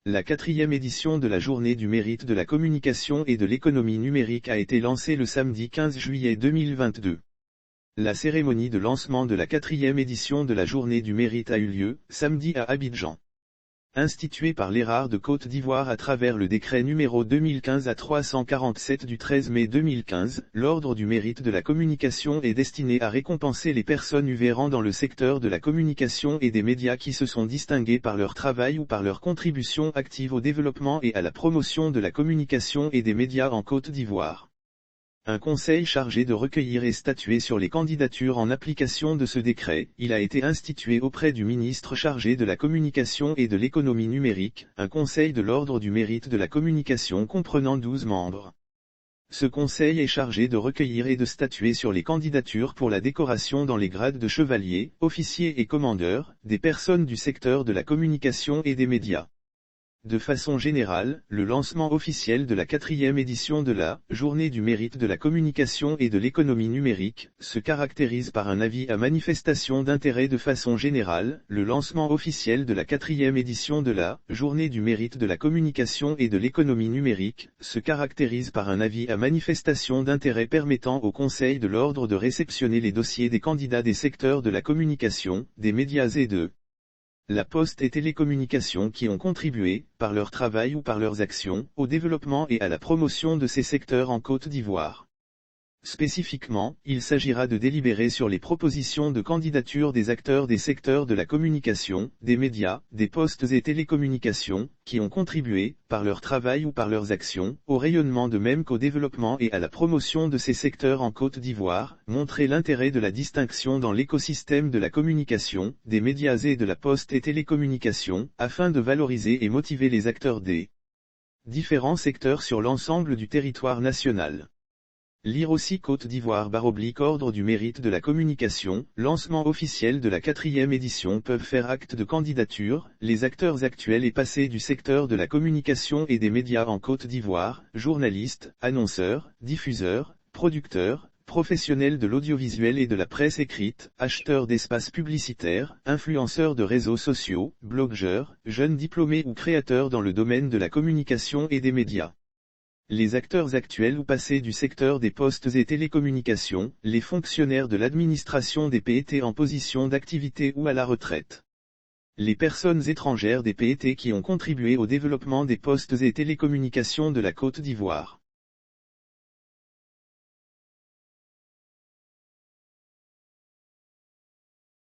La 4e édition de la Journée du mérite de la communication et de l'économie numérique a été lancée le samedi 15 juillet 2022. La cérémonie de lancement de la 4e édition de la Journée du mérite a eu lieu, samedi à Abidjan. Instituée par l'ERAR de Côte d'Ivoire à travers le décret numéro 2015-347 du 13 mai 2015, l'Ordre du mérite de la communication est destiné à récompenser les personnes œuvrant dans le secteur de la communication et des médias qui se sont distinguées par leur travail ou par leur contribution active au développement et à la promotion de la communication et des médias en Côte d'Ivoire. Un conseil chargé de recueillir et statuer sur les candidatures en application de ce décret, il a été institué auprès du ministre chargé de la communication et de l'économie numérique, un conseil de l'ordre du mérite de la communication comprenant 12 membres. Ce conseil est chargé de recueillir et de statuer sur les candidatures pour la décoration dans les grades de chevalier, officier et commandeur, des personnes du secteur de la communication et des médias. De façon générale, le lancement officiel de la 4e édition de la Journée du mérite de la communication et de l'économie numérique se caractérise par un avis à manifestation d'intérêt. De façon générale, le lancement officiel de la 4e édition de la Journée du mérite de la communication et de l'économie numérique se caractérise par un avis à manifestation d'intérêt permettant au Conseil de l'ordre de réceptionner les dossiers des candidats des secteurs de la communication, des médias et de la poste et télécommunications qui ont contribué, par leur travail ou par leurs actions, au développement et à la promotion de ces secteurs en Côte d'Ivoire. Spécifiquement, il s'agira de délibérer sur les propositions de candidature des acteurs des secteurs de la communication, des médias, des postes et télécommunications, qui ont contribué, par leur travail ou par leurs actions, au rayonnement de même qu'au développement et à la promotion de ces secteurs en Côte d'Ivoire, montrer l'intérêt de la distinction dans l'écosystème de la communication, des médias et de la poste et télécommunications, afin de valoriser et motiver les acteurs des différents secteurs sur l'ensemble du territoire national. Lire aussi Côte d'Ivoire / Ordre du mérite de la communication, lancement officiel de la 4e édition. Peuvent faire acte de candidature, les acteurs actuels et passés du secteur de la communication et des médias en Côte d'Ivoire, journalistes, annonceurs, diffuseurs, producteurs, professionnels de l'audiovisuel et de la presse écrite, acheteurs d'espaces publicitaires, influenceurs de réseaux sociaux, blogueurs, jeunes diplômés ou créateurs dans le domaine de la communication et des médias. Les acteurs actuels ou passés du secteur des postes et télécommunications, les fonctionnaires de l'administration des PET en position d'activité ou à la retraite. Les personnes étrangères des PET qui ont contribué au développement des postes et télécommunications de la Côte d'Ivoire.